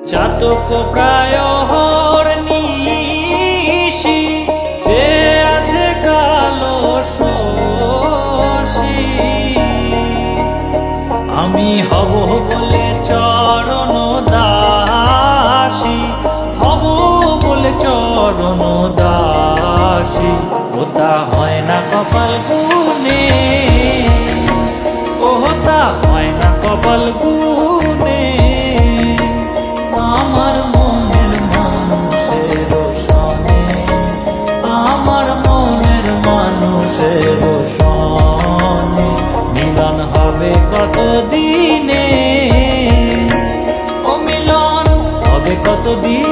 চাতক প্রায় হরনিশি যে আছে কালো শশী আমি হব বলে চরণ দাসী হব বলে চরণ দাসী ওটা হয় না কপাল গুনে ওটা হয় না কপাল গুনে আমার মনের মানুষের সনে আমার মনের মানুষের সনে মিলন হবে কত দিনে ও মিলন হবে কত দিনে